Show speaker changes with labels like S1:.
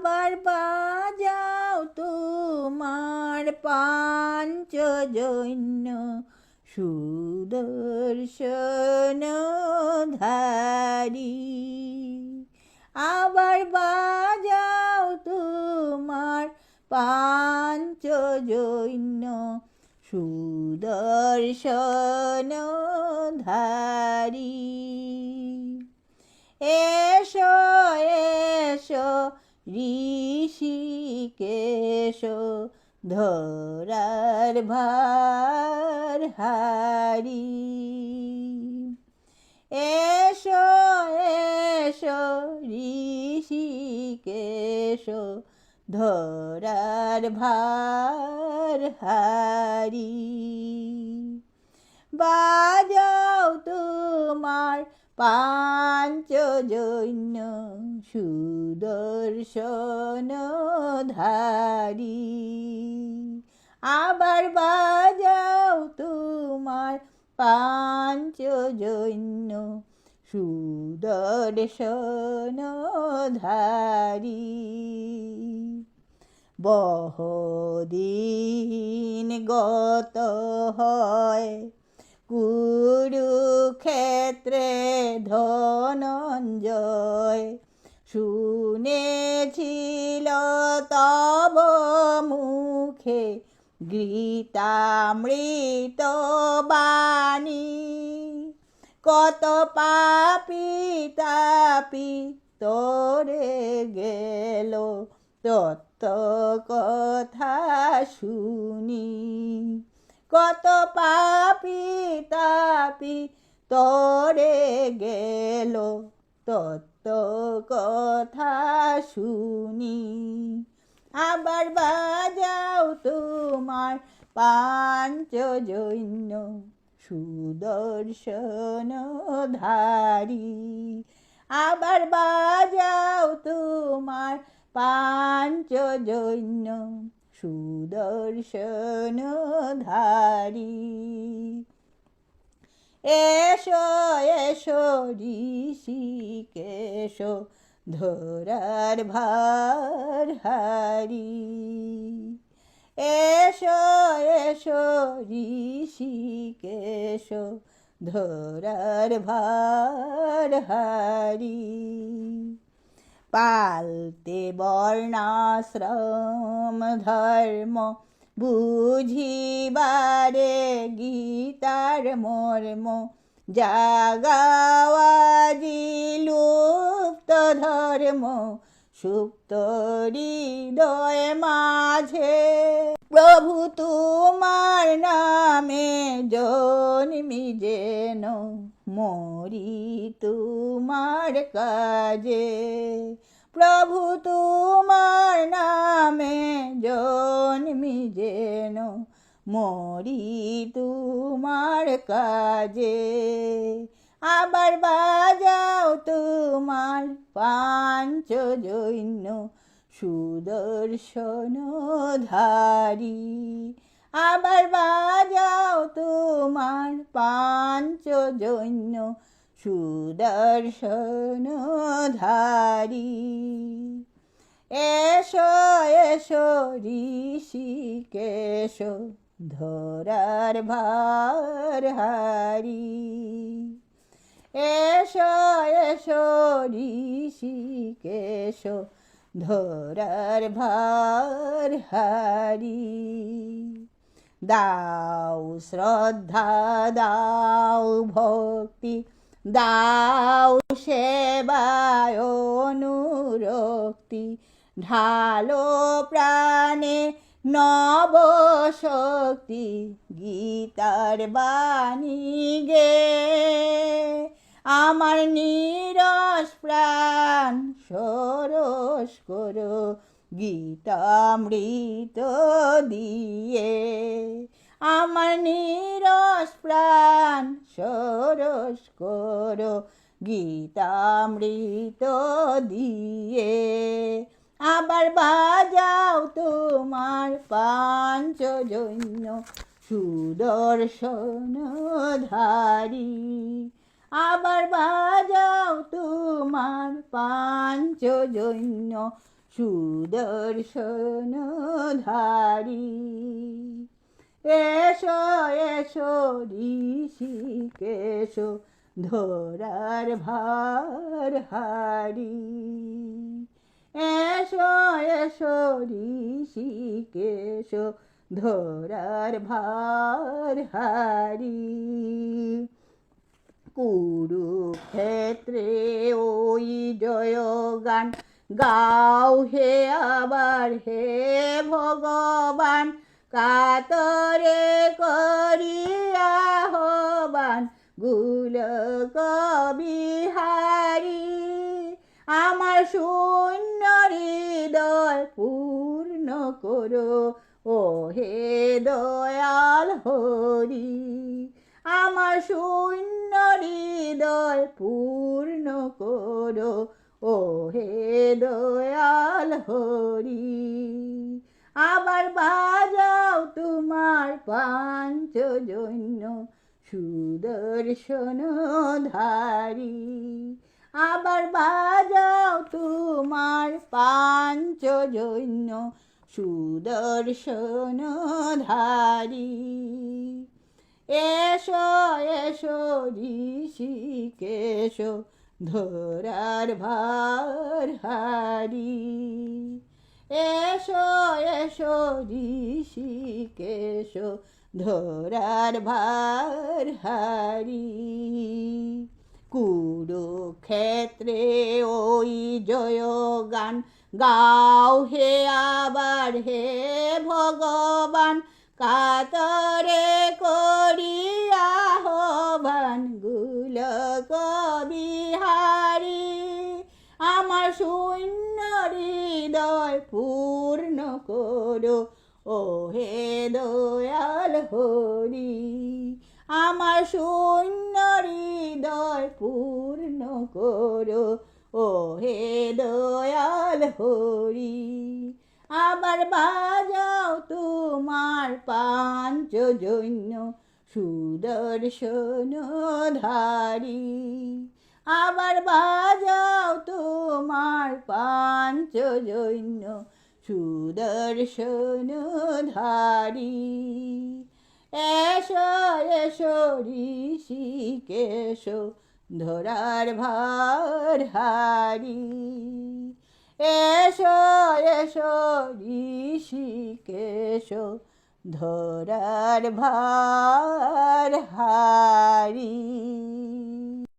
S1: আবার বাজাও তোমার পাঞ্চজন্য সুদর্শন ধারি। আবার বাজাও তোমার পাঞ্চজন্য সুদর্শন ধারি। এসো এসো ঋষিকেশ ধরার ভার হারি। এসো এসো ঋষিকেশ ধরার ভার হারি। বাজাও তোমার পাঞ্চজন্য সুদর্শন ধারি। আবার বাজাও তোমার পাঞ্চজন্য সুদর্শন ধারি। বহুদিন গত হয় কুরুক্ষেত্রে ধনঞ্জয় শুনেছিল তব মুখে গীতামৃত বাণী। কত পাপী তাপী তোরে গেল তত্ত্ব কথা শুনি। কত পাপী তাপী তোরে গেল তত্ত্ব কথা শুনি। আবার বাজাও তোমার পাঞ্চজন্য সুদর্শন ধারি। আবার বাজাও তোমার পাঞ্চজন্য সুদর্শন ধারি। এসো এসো ঋষিকেশ ধরার ভার হারি। এসো এসো ঋষিকেশ ধরার ভার হারি। পালতে বর্ণাশ্রম ধর্ম বুঝিবারে গীতার মর্ম জাগাওয়াজি লুপ্ত ধর্ম সুপ্ত হৃদয় মাঝে। প্রভু তোমার নামে জন্মি যেন মরি তোমার কাজে। প্রভু তোমার নামে জন্মি যেন মরি তোমার কাজে। আবার বাজাও তোমার পাঞ্চজন্য সুদর্শন ধারি। আবার বাজাও তোমার পাঞ্চজন্য সুদর্শন ধারি। এসো এসো ঋষিকেশ ধরার ভার হারি। এসো এসো ঋষিকেশ ধরার ভার হারি। দাও শ্রদ্ধা দাও ভক্তি দাও সেবায় অনুরক্তি। ঢালো প্রাণে নব শক্তি গীতার বাণী গে। আমার নীরস প্রাণ সরস করো গীতামৃত দিয়ে। আমার নীরস প্রাণ সরস করো গীতামৃত দিয়ে। আবার বাজাও তোমার পাঞ্চজন্য সুদর্শন ধারি। আবার বাজাও তোমার পাঞ্চজন্য সুদর্শনধারী। এসো এসো ঋষিকেশ, ধরার ভার হারি। এসো এসো ঋষিকেশ, ধরার ভার হারি। কুরুক্ষেত্রে ওই জয়গান গাও হে আবার হে ভগবান, কাতরে করি আহ্বান গোলক বিহারী। আমার শূন্য হৃদয় পূর্ণ করো ও হে দয়াল হরি। আমার শূন্য হৃদয় পূর্ণ করো ও হে দয়াল হরি। আবার বাজাও তোমার পাঞ্চজন্য সুদর্শনধারী। আবার বাজাও তোমার পাঞ্চজন্য সুদর্শনধারী। এসো এসো ঋষিকেশ, ধরার ভার হারি। এসো এসো ঋষিকেশ, ধরার ভার হারি। কুরুক্ষেত্রে ওই জয়গান গাও হে আবার হে ভগবান, কাতরে করি আহ্বান গোলক বিহারী। আমার শূন্য হৃদয় পূর্ণ করো ও হে দয়াল হরি। আমার শূন্য হৃদয় পূর্ণ করো ও হে দয়াল হরি। আবার বাজাও তোমার পাঞ্চজন্য সুদর্শনধারী। আবার বাজাও তোমার পাঞ্চজন্য সুদর্শনধারী। এসো এসো ঋষিকেশ, ধরার ভার হারি। এসো এসো ঋষিকেশ, ধরার ভার হারি।